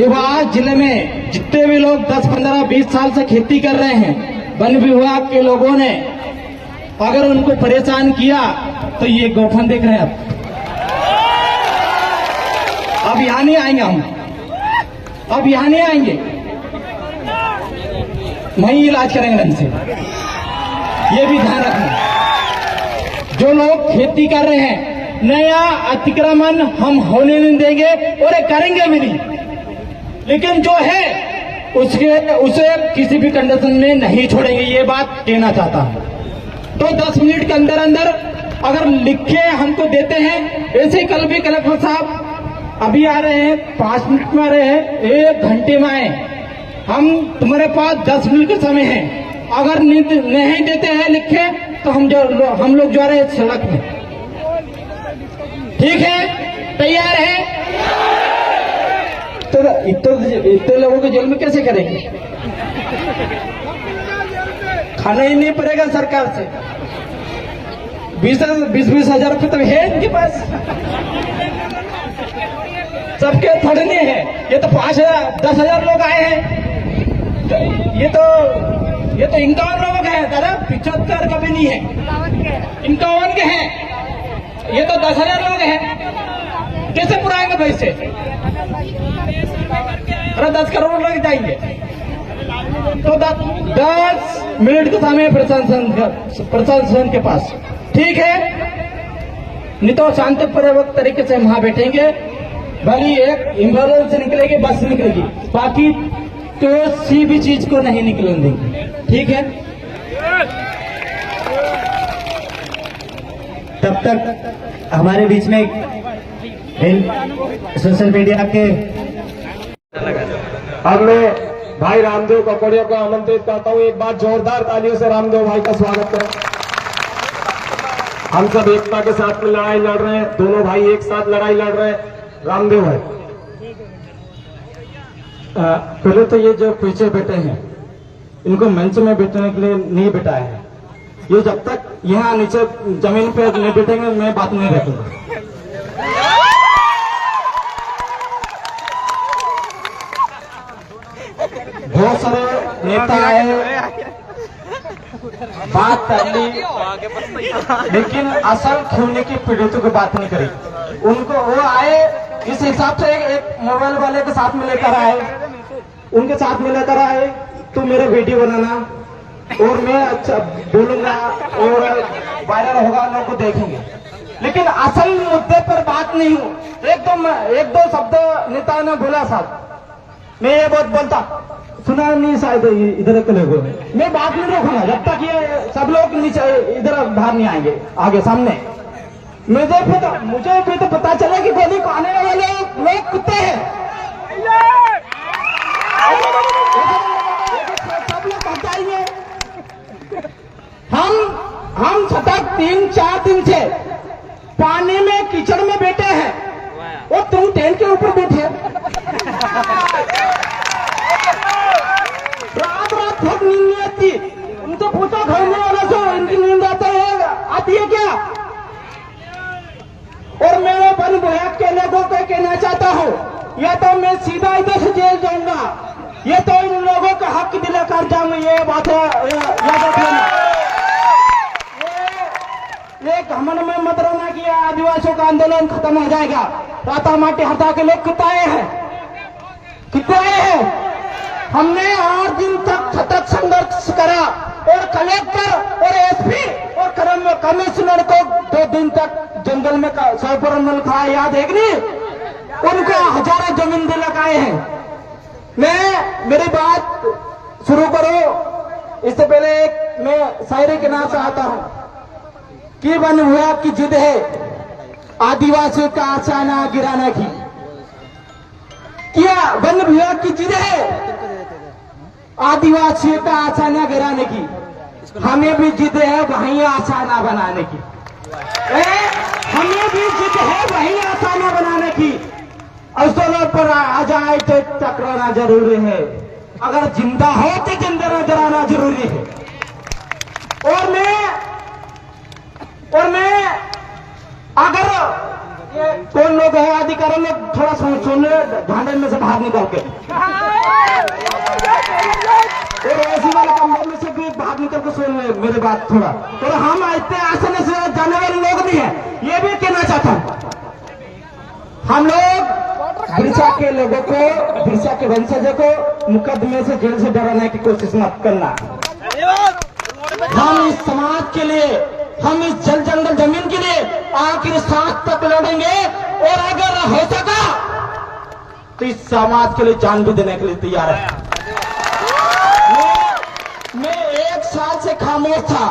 देवास जिले में जितने भी लोग 10, 15, 20 साल से खेती कर रहे हैं, वन विभाग के लोगों ने अगर उनको परेशान किया तो ये गौठन देख रहे हैं। अब यहां नहीं आएंगे हम, अब यहां नहीं आएंगे, वहीं इलाज करेंगे ढंग से। ये भी ध्यान रखना, जो लोग खेती कर रहे हैं, नया अतिक्रमण हम होने नहीं देंगे और ये करेंगे भी नहीं, लेकिन जो है उसे किसी भी कंडीशन में नहीं छोड़ेंगे, ये बात कहना चाहता हूं। तो 10 मिनट के अंदर अंदर अगर लिखे हमको देते हैं, ऐसे कल भी कलेक्टर साहब अभी आ रहे हैं, 5 मिनट में आ रहे हैं, 1 घंटे में आए, हम तुम्हारे पास 10 मिनट का समय है, अगर नहीं देते हैं लिखे तो हम लोग जा रहे हैं सड़क में। ठीक है, तैयार है? तो इतने लोगों के जेल में कैसे करेंगे? खाना ही नहीं पड़ेगा सरकार से। 20 हजार रुपये तो है इनके पास, सबके थोड़े नहीं है। ये तो 5,000 10,000 लोग आए हैं, ये तो 51 लोग हैं दादा, 75 का भी नहीं है, 51 के हैं, ये तो 10,000 लोग हैं, कैसे पुराएंगे पैसे? अरे 10 करोड़ लग जाएंगे। तो 10 मिनट का समय प्रशासन के पास, ठीक है? नहीं तो शांतिपूर्वक तरीके से वहां बैठेंगे, भली एक एम्बुलेंस निकलेगी, बस निकलेगी, बाकी तो किसी भी चीज को नहीं निकलने देंगे, ठीक है? तब तक हमारे बीच में सोशल मीडिया के अब मैं भाई रामदेव ककोड़िया को आमंत्रित करता हूं, एक बार जोरदार तालियों से रामदेव भाई का स्वागत करें। हम सब एकता के साथ में लड़ाई लड़ रहे हैं, दोनों भाई एक साथ लड़ाई लड़ रहे हैं। रामदेव भाई, पहले तो ये जो पीछे बैठे हैं, इनको मंच में बैठने के लिए नहीं बैठाया है। ये जब तक यहाँ नीचे जमीन पे नहीं बैठेंगे, मैं बात नहीं रखूंगा। बहुत सारे नेता आए, बात कर ली, लेकिन असल खूनी की पीड़ितों की बात नहीं करी। उनको वो आए इस हिसाब से एक मोबाइल वाले के साथ में लेकर आए, उनके साथ में लेकर आए तो मेरा वीडियो बनाना और मैं अच्छा बोलूंगा और वायरल होगा, लोग को देखेंगे, लेकिन असल मुद्दे पर बात नहीं हो। एक दो शब्द नेता ने बोला, साहब मैं ये बहुत बोलता सुना नहीं, शायद इधर के लोगों ने, मैं बात नहीं रोकूंगा जब तक ये सब लोग नीचे इधर बाहर नहीं आएंगे, आगे सामने। मुझे भी तो पता चला कि गोली को आने वाले लोग कुत्ते हैं, सब लोग हटाइए। हम सतत 3-4 दिन से पानी में कीचड़ में बैठे हैं, और तुम टेंट के ऊपर बैठे। रात बहुत नींद नहीं आती, उनसे पूछो घर में वाला से, इनकी नींद आती है क्या? और मेरे वन विभाग के लोगों को कहना चाहता हूँ, या तो मैं सीधा इधर से जेल जाऊंगा, ये तो इन लोगों का हक दिलाकर जाऊंगा। ये बात है, याद रखना। ये घमंड में मत रहना कि आदिवासियों का आंदोलन खत्म हो जाएगा। राता माटी हटा के लोग कितने आए हैं? हमने 8 दिन तक सतत संघर्ष करा, और कलेक्टर और एसपी और कमिश्नर को 2 दिन तक जंगल में सौपरमल खाया, याद है कि नहीं? उनको हजारों जमीन दिलक आए हैं। मेरी बात शुरू करो, इससे पहले मैं शायरी के नाम से आता हूं कि वन विभाग की जिद है आदिवासियों का आशाना गिराना की। क्या वन विभाग की जिद है आदिवासियों का आशाना गिराने की? हमें भी जिद है वहीं आशाना बनाने की। हमें भी जिद है वहीं आशाना बनाने की। अवसरों पर आ जाए तो टकराना जरूरी है, अगर जिंदा हो तो जिंदा नजर आना जरूरी है। और मैं अगर कौन लोग है अधिकारी में थोड़ा सुन ले ढांडे में से बाहर निकल के और ऐसी वाले कमरे में से भी बाहर निकल के सुन ले मेरी बात थोड़ा। और हम इतने आसानी से जाने वाले लोग नहीं है, ये भी कहना चाहता हूँ। हम लोग बिरसा के लोगों को, बिरसा के वंशजों को मुकदमे से, जेल से डराने की कोशिश मत करना। हम इस समाज के लिए, हम इस जल जंगल जमीन के लिए आखिर सांस तक लड़ेंगे और अगर हो सका तो इस समाज के लिए जान भी देने के लिए तैयार है। मैं 1 साल से खामोश था,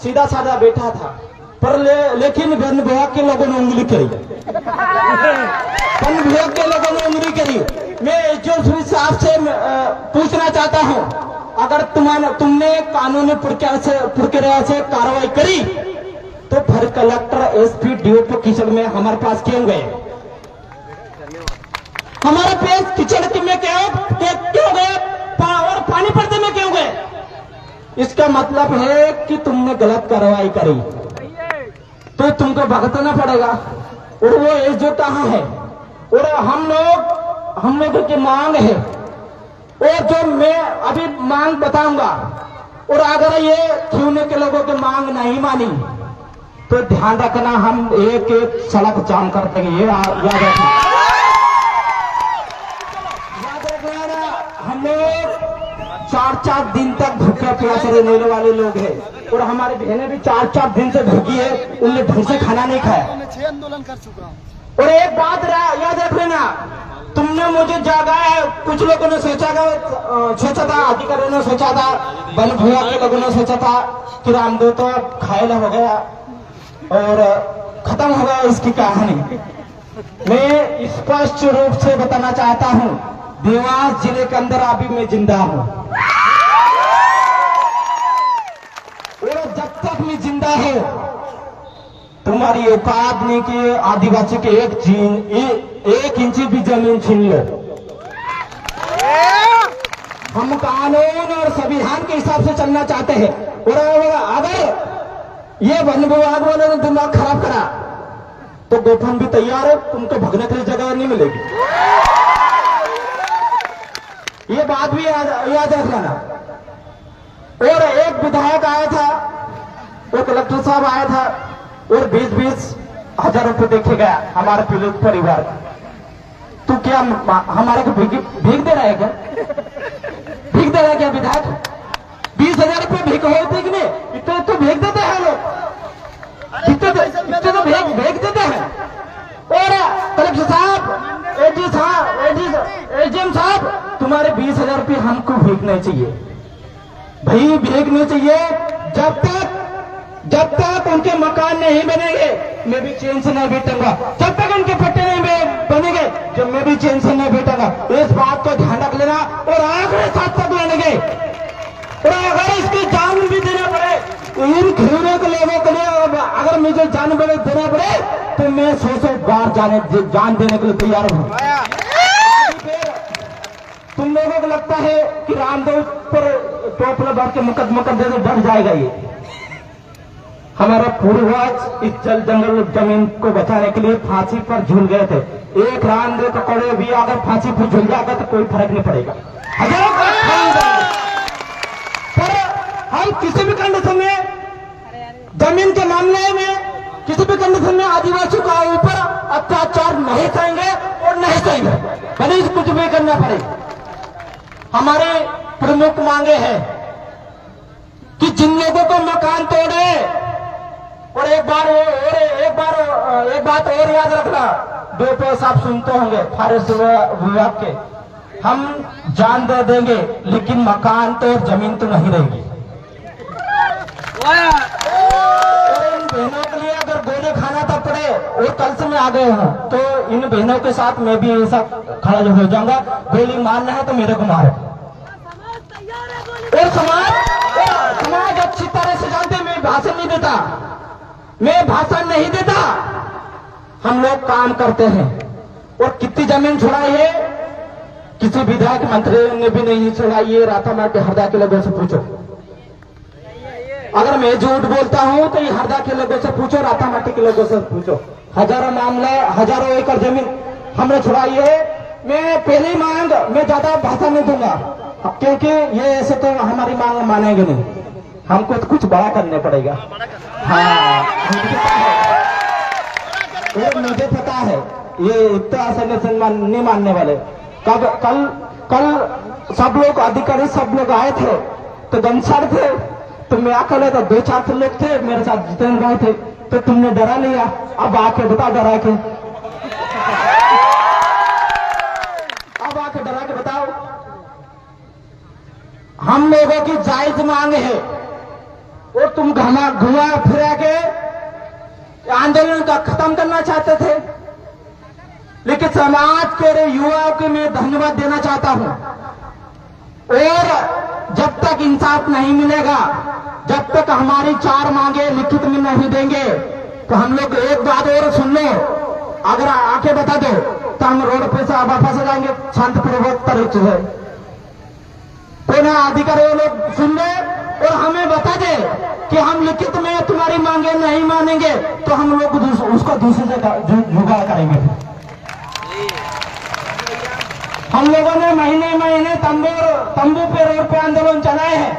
सीधा साधा बैठा था, पर लेकिन वन विभाग के लोगों ने उंगली करी, वन विभाग के लोगों ने उंगली करी। मैं जो साहब से पूछना चाहता हूं, अगर तुमने कानूनी प्रक्रिया से कार्रवाई करी तो फिर कलेक्टर, एसपी, डीओपी किचन में हमारे पास क्यों गए? हमारे पास किचन में क्यों गए और पानी पड़ते में क्यों गए? इसका मतलब है कि तुमने गलत कार्रवाई करी तो तुमको भुगतना पड़ेगा। और वो एसडीओ कहाँ है? और हम लोगों की मांग है, और जो मैं अभी मांग बताऊंगा, और अगर ये छूने के लोगों की मांग नहीं मानी तो ध्यान रखना, हम एक एक सड़क जाम कर देंगे। ये याद रखना, हम लोग 4-4 दिन तक भूखे प्यासे रहने वाले लोग हैं, और हमारी बहनें भी 4-4 दिन से भूखी है, उनने ढंग से खाना नहीं खाया। मैं 6 आंदोलन कर चुका हूँ। और एक बात याद रख लेना, तुमने मुझे जागा है, कुछ लोगों ने सोचा था, अधिकारियों ने सोचा था, वन विभाग के लोगों ने सोचा था कि रामदेव तो घायल हो गया और खत्म हो गया इसकी कहानी। मैं स्पष्ट रूप से बताना चाहता हूँ, देवास जिले के अंदर अभी मैं जिंदा हूँ, और जब तक मैं जिंदा हूँ तुम्हारी औकात नहीं कि आदिवासी के 1 इंच भी जमीन छीन लो। हम कानून और संविधान के हिसाब से चलना चाहते हैं, और अगर ये वन विभाग वालों ने दिमाग खराब करा तो गोठन भी तैयार है, तुमको भगने के लिए जगह नहीं मिलेगी। ये बात भी याद रख लेना। और एक विधायक आया था, वो कलेक्टर साहब आया था, और 20-20 हजार रुपए देखे गया हमारे पीड़ित परिवार। तू क्या हमारे को भीख दे रहा है क्या? भीख दे रहा है क्या विधायक? 20,000 रुपए भीख होते कि नहीं? इतने तो भीख देते हैं लोग, इतने तो भीख देते हैं। और कलेक्टर साहब, एजीएम साहब, तुम्हारे 20,000 रुपये हमको भीख नहीं चाहिए भाई, भीख नहीं चाहिए। जब तक उनके मकान नहीं बनेंगे मैं भी चैन से नहीं बैठूंगा, जब तक उनके पट्टे नहीं बनेंगे जब मैं भी चैन से नहीं बैठूंगा। इस बात को ध्यान रख लेना, और आखिरी साथ तक लड़ेंगे, और अगर इसकी जान भी देना पड़े तो इन खिलौने के लोगों के लिए, अगर मुझे जान देना पड़े तो मैं 100 बार जान देने के लिए तैयार हूँ। तुम लोगों को लगता है कि रामदेव पर टोपला भर के मुकदमा कर देने डर जाएगा? ये हमारा पूर्वज इस जल जंगल जमीन को बचाने के लिए फांसी पर झूल गए थे। एक रामदेव ककोड़े भी अगर फांसी पर झूल जाएगा तो कोई फर्क नहीं पड़ेगा, हजारों पर हम किसी भी कंडीशन में, जमीन के मामले में, किसी भी कंडीशन में आदिवासियों का ऊपर अत्याचार नहीं सहेंगे और नहीं सहेंगे, भले कुछ भी करना पड़े। हमारे प्रमुख मांगे हैं कि जिन लोगों को मकान तोड़े, और एक बात और याद रखना, डीओपी साहब सुनते होंगे, फॉरेस्ट विभाग के, हम जान दे देंगे लेकिन मकान तो और जमीन तो नहीं रहेगी। और इन बहनों के लिए अगर गोली खाना तक पड़े, और कल से मैं आ गए हूँ तो इन बहनों के साथ मैं भी ऐसा खड़ा हो जाऊंगा, गोली मारना है तो मेरे को मारे। और समाज अच्छी तरह से जानते, मैं भाषण नहीं देता, हम लोग काम करते हैं। और कितनी जमीन छुड़ाई है किसी विधायक मंत्री ने भी नहीं छुड़ाई है। रातामाटी हरदा के लोगों से पूछो, अगर मैं झूठ बोलता हूं तो ये हरदा के लोगों से पूछो, रातामाटी के लोगों से पूछो। हजारों मामला, हजारों एकड़ जमीन हमने छुड़ाई है। मैं पहली मांग मैं ज्यादा भाषण नहीं दूंगा, क्योंकि ये ऐसे तो हमारी मांग मानेंगे नहीं, हमको तो कुछ बड़ा करने पड़ेगा। हाँ, मुझे पता है ये इतना आसानी से नहीं मानने वाले। कल सब लोग अधिकारी सब लोग आए थे तो गमछाड़ थे, तो मैं अकेले तो 2-4 लोग थे मेरे साथ जितेंद्र भाई थे, तो तुमने डरा लिया। अब आके बताओ डरा के, अब आके डरा के बताओ। हम लोगों की जायज मांग है और तुम घुमा फिरा के आंदोलन का खत्म करना चाहते थे। लेकिन समाज के युवाओं को मैं धन्यवाद देना चाहता हूं, और जब तक इंसाफ नहीं मिलेगा, जब तक हमारी 4 मांगे लिखित में नहीं देंगे, तो हम लोग एक बात और सुन लो, अगर आके बता दो तो हम रोड पे से वापस जाएंगे शांतिपूर्वक तरीके से। कोई ना अधिकारी लोग सुन ले और हमें बता दे कि हम लिखित में तुम्हारी मांगे नहीं मानेंगे, तो हम लोग उसको दूसरे से जुगाड़ करेंगे। हम लोगों ने महीने महीने तंबू पे रोड पे आंदोलन चलाए हैं,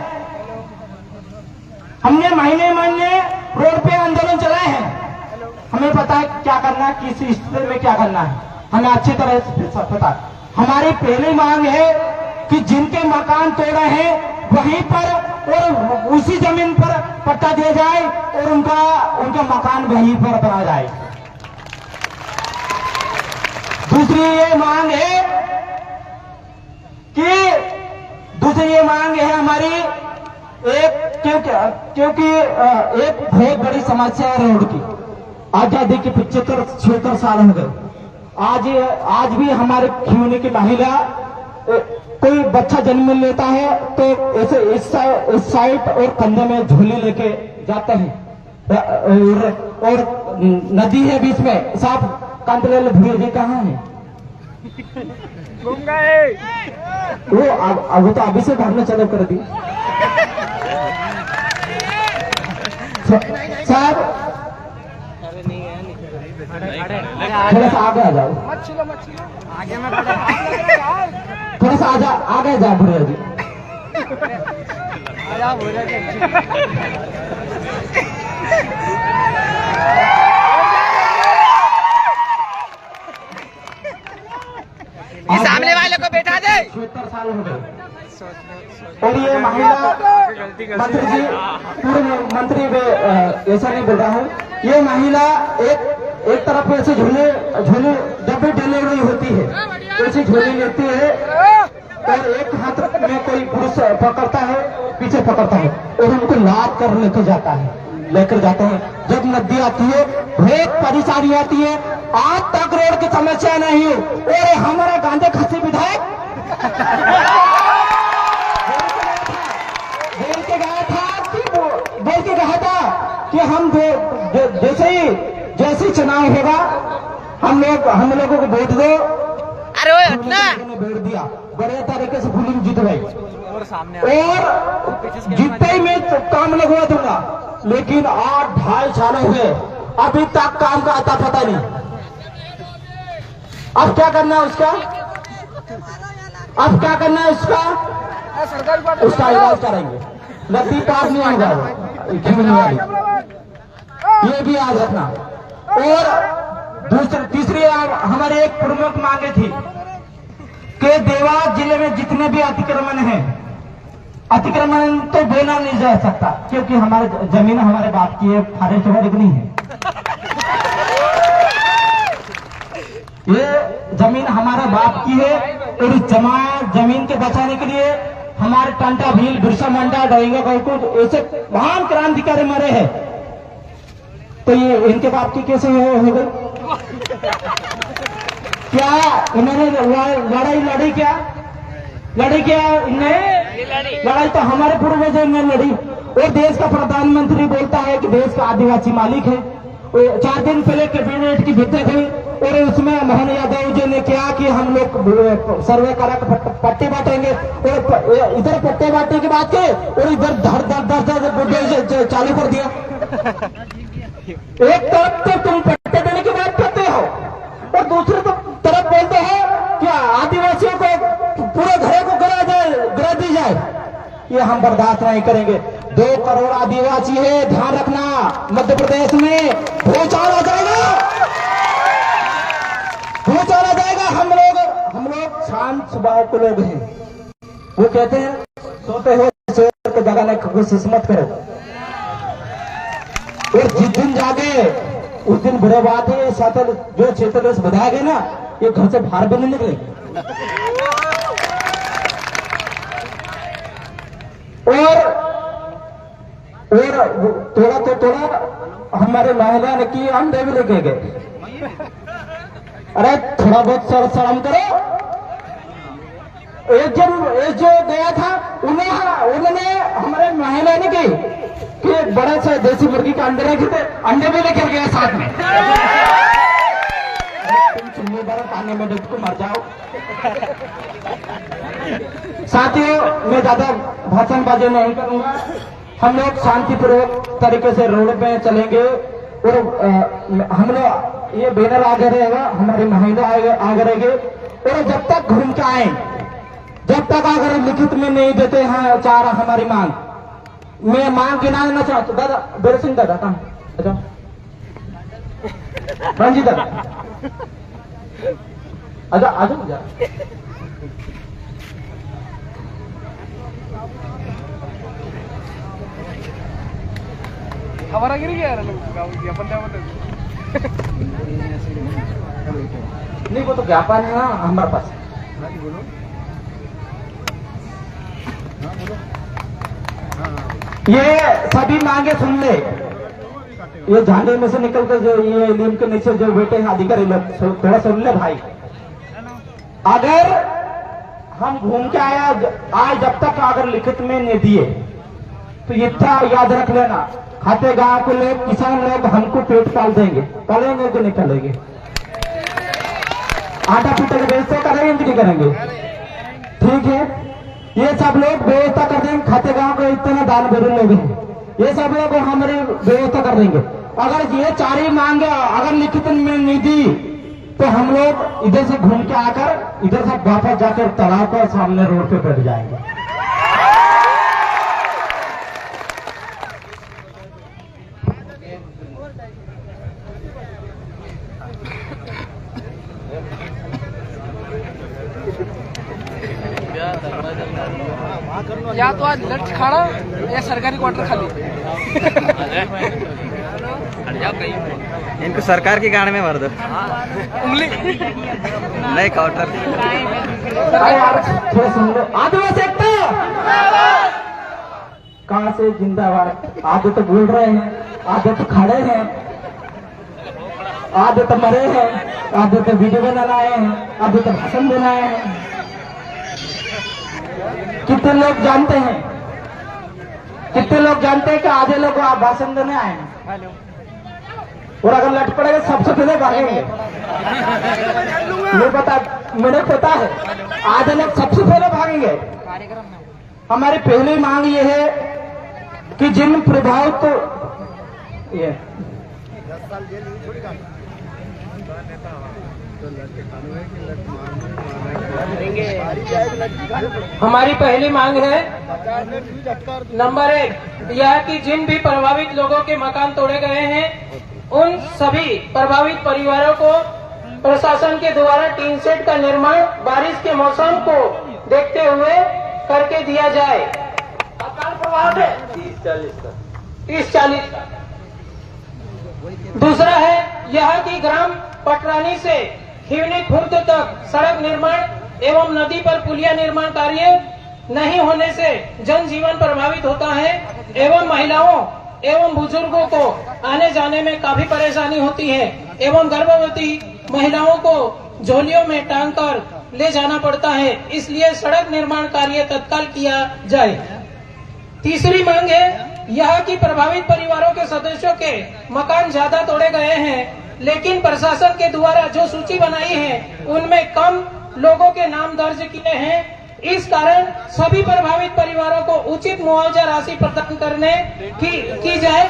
हमने महीने महीने रोड पे आंदोलन चलाए हैं। हमें पता है क्या करना है, किस स्थिति में क्या करना है, हमें अच्छी तरह से पता है। हमारी पहली मांग है कि जिनके मकान तोड़े हैं वहीं पर और उसी जमीन पर पट्टा दिया जाए और उनका मकान वहीं पर बना जाए। दूसरी ये मांग है हमारी क्योंकि एक बहुत बड़ी समस्या है रोड की। आजादी के 75-76 साल हो गए, आज भी हमारे खियोनी की महिला कोई बच्चा जन्म लेता है तो ऐसे इस साइड और कंधे में झोली लेके जाते हैं, और नदी है बीच में, साफ कांतरेल भूरी कहाँ है वो तो अभी से भागना चालू कर दी। साहब थोड़ा सा आगे आ जाओ, थोड़ा सा आगे जाओ भूरिया जी। सामने वाले को बैठा दे। 76 साल हो गए, और ये महिला मंत्री जी, पूर्व मंत्री ऐसा नहीं बोल रहा हूँ, ये महिला एक तरफ ऐसे झोले जब भी डिलीवरी होती है ऐसी झोली लेती है, और एक हाथ में कोई पुरुष पकड़ता है, पीछे पकड़ता है और उनको लाद कर लेकर जाते हैं। जब नदी आती है बहुत परेशानी आती है, आज तक रोड की समस्या नहीं हो। और हमारा गांधी खसी विधायक बोल के कहा था कि हम जैसे चुनाव होगा हम लोगों को वोट दो। अरे वो इतना वोट दिया, बढ़िया तरीके से फुलिंग जितवाई, और जितने ही मैं काम लगवा दूंगा। लेकिन 8-2.5 साल हुए, अभी तक काम का आता पता नहीं। अब क्या करना है उसका, उसका इलाज करेंगे। नदी पार नहीं होगा वाली, ये भी याद रखना। और तीसरी हमारी एक प्रमुख मांगे थी कि देवास जिले में जितने भी अतिक्रमण तो बोला नहीं जा सकता, क्योंकि हमारे जमीन हमारे बाप की है, फॉरेस्ट वर्ग नहीं है। ये जमीन हमारे बाप की है, और इस जमीन के बचाने के लिए हमारे टांटा भील, बिरसा मुंडा, डोइंगा गौकुट ऐसे महान क्रांतिकारी मरे हैं। तो ये इनके बाप की कैसे हो गई? क्या इन्होंने लड़ाई लड़ी? क्या इन्हें लड़ाई तो हमारे पूर्वजों ने लड़ी। और देश का प्रधानमंत्री बोलता है कि देश का आदिवासी मालिक है। 4 दिन पहले कैबिनेट की बैठक हुई और उसमें मोहन यादव जी ने क्या कि हम लोग सर्वे करा के पट्टे बांटेंगे, और इधर पट्टे बांटने की बात की और इधर धड़ चालू कर दिया। एक तरफ तो तुम पट्टे देने की बात बच्चों को, पूरे घरों को गिरा दी जाए, ये हम बर्दाश्त नहीं करेंगे। 2 करोड़ आदिवासी है, ध्यान रखना, मध्य प्रदेश में भूचाल आ जाएगा, भूचाल आ जाएगा। हम लोग शांत स्वभाव के लोग हैं। वो कहते हैं सोते हो शेर को जगाने की कोशिश मत करो, और जिस दिन जागे उस दिन बुरे बात है। जो क्षेत्र से बताया गया ना, ये घर से बाहर भी नहीं निकले। और थोड़ा हमारे महिला ने की अंडे भी लेके गए। अरे थोड़ा बहुत शर्म करो। एक जो गया था उन्होंने हमारे महिला ने की कि एक बड़े से देसी मुर्गी के अंडे रखे थे, अंडे भी लेकर गया साथ में। तुम चुन्नी भर पानी में डूब को मर जाओ। साथियों, मैं ज्यादा भाषणबाजी नहीं करूंगा। हम लोग शांतिपूर्वक तरीके से रोड पे चलेंगे, और हम लोग ये बैनर आगे रहेगा, हमारी महिला आगे रहेगी। और जब तक घूम के आए, जब तक अगर लिखित में नहीं देते हैं चार हमारी मांग, मैं मांग गिनाना चाहता हूँ। दादा बेर सिंह दादा कहाँ? अच्छा रंजीत दादा, अच्छा आ जाओ। हमारा गिर गया अपन नहीं, वो तो ज्ञापन है ना हमारे पास। ये सभी मांगे सुन ले। ये झंडे में से निकल कर जो ये नीम के नीचे जो बैठे हैं अधिकारी लोग, थोड़ा सुन ले भाई। अगर हम घूम के आया आज, जब तक अगर लिखित में नहीं दिए तो इतना याद रख लेना, खाते गांव के लोग, किसान लोग हमको पेट पाल देंगे। पालेंगे कि नहीं पालेंगे? आटा पीटा के व्यवस्था करेंगे कि नहीं करेंगे? ठीक है, ये सब लोग व्यवस्था कर देंगे। खाते गांव के इतना दान बेरू लोग हैं, ये सब लोग हमारी व्यवस्था कर देंगे। अगर ये चार ही मांगे अगर लिखित में नहीं दी तो हम लोग इधर से घूम के आकर इधर से वापस जाकर तालाब के सामने रोड पे बैठ जाएंगे। या तो आज लट खाना या सरकारी क्वार्टर खाली। इनको सरकार की गाड़ में भर दो, उंगली नहीं क्वार्टर। आदिवासी कहाँ से जिंदाबाद। आधे तो बोल रहे हैं, आधे तो खड़े हैं, आधे तो मरे हैं, आधे तो वीडियो बनाना आए हैं, आधे तो भाषण देना आए हैं। कितने लोग जानते हैं, कितने लोग जानते हैं कि आधे लोग आप भाषण देने आए हैं, और अगर लट पड़ेगा सबसे पहले भागेंगे। मुझे पता है आधे लोग सबसे पहले भागेंगे। हमारी पहली मांग ये है कि जिन प्रभावित ये हमारी पहली मांग है नंबर 1 यह कि जिन भी प्रभावित लोगों के मकान तोड़े गए हैं उन सभी प्रभावित परिवारों को प्रशासन के द्वारा टीन शेड का निर्माण बारिश के मौसम को देखते हुए करके दिया जाए। अकाल प्रभाव है 30-40 का। दूसरा है यह कि ग्राम पटरानी से खिवनी खुर्द तक सड़क निर्माण एवं नदी पर पुलिया निर्माण कार्य नहीं होने से जनजीवन प्रभावित होता है एवं महिलाओं एवं बुजुर्गों को आने जाने में काफी परेशानी होती है एवं गर्भवती महिलाओं को झोलियों में टांग कर ले जाना पड़ता है, इसलिए सड़क निर्माण कार्य तत्काल किया जाए। तीसरी मांग है यह कि प्रभावित परिवारों के सदस्यों के मकान ज्यादा तोड़े गए हैं लेकिन प्रशासन के द्वारा जो सूची बनाई है उनमें कम लोगों के नाम दर्ज किए हैं, इस कारण सभी प्रभावित परिवारों को उचित मुआवजा राशि प्रदान करने की जाए।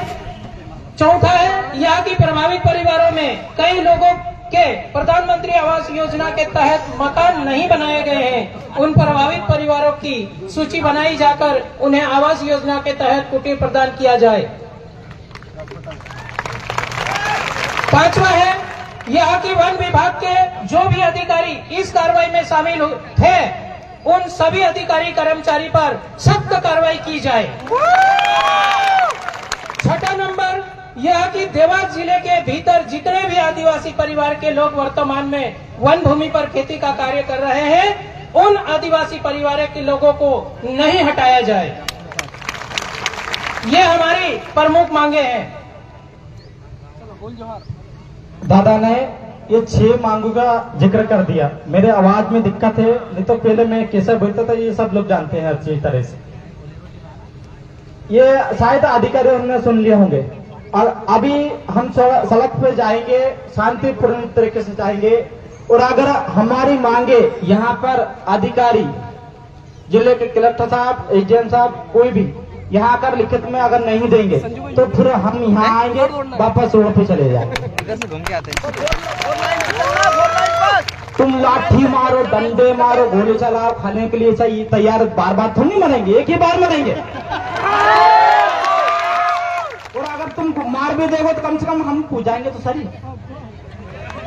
चौथा है यह कि प्रभावित परिवारों में कई लोगों के प्रधानमंत्री आवास योजना के तहत मकान नहीं बनाए गए हैं, उन प्रभावित परिवारों की सूची बनाई जाकर उन्हें आवास योजना के तहत कुटीर प्रदान किया जाए। 5वां है, यहाँ की वन विभाग के जो भी अधिकारी इस कार्रवाई में शामिल थे, उन सभी अधिकारी कर्मचारी पर सख्त कार्रवाई की जाए। 6वां नंबर, यह कि देवास जिले के भीतर जितने भी आदिवासी परिवार के लोग वर्तमान में वन भूमि पर खेती का कार्य कर रहे हैं, उन आदिवासी परिवार के लोगों को नहीं हटाया जाए। ये हमारी प्रमुख मांगे हैं। दादा ने ये 6 मांगों का जिक्र कर दिया। मेरे आवाज में दिक्कत है, नहीं तो पहले मैं कैसे बोलता था ये सब लोग जानते हैं अच्छी तरह से। ये शायद अधिकारियों ने सुन लिए होंगे। और अभी हम सड़क पे जाएंगे, शांतिपूर्ण तरीके से जाएंगे, और अगर हमारी मांगे यहाँ पर अधिकारी, जिले के कलेक्टर साहब, एसडीएम साहब, कोई भी यहाँ कर लिखित में अगर नहीं देंगे तो फिर हम यहाँ आएंगे, वापस रोड पे चले जाएंगे। इधर से घूम के आते हैं। तुम लाठी मारो, डंडे मारो, गोली चलाओ, खाने के लिए चाहिए तैयार, बार बार थोड़ी मरेंगे, एक ही बार मरेंगे। और अगर तुम मार भी दोगे तो कम से कम हम पूजाएंगे तो सही।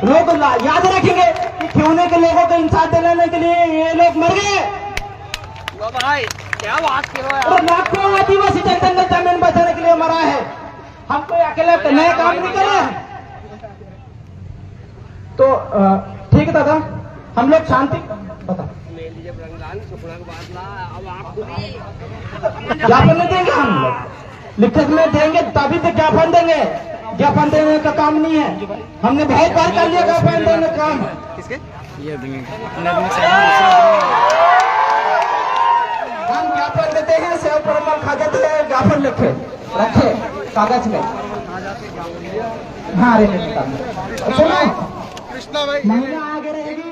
लोग याद रखेंगे कि क्यों के लोगों को इंसाफ दिलाने के लिए ये लोग मर गए। भाई क्या बात कर रहे हो और लाखों आदिवासी जनता ने जमीन बचाने के लिए मरा है। हम कोई अकेले नया काम नहीं कर रहे हैं। तो ठीक है दादा, हम लोग शांति बता ज्ञापन नहीं देंगे, हम लोग लिखित में देंगे तभी तो ज्ञापन देंगे। ज्ञापन देने का काम नहीं है, हमने बहुत बार कर लिया ज्ञापन देने का काम। किसके? ये हम ज्ञापन देते हैं, सेव परमल खा जाते हैं, ज्ञापन लिखे रखे कागज में। हाँ, अरे सुनो, कृष्णा भाई महिला आगे रहेगी।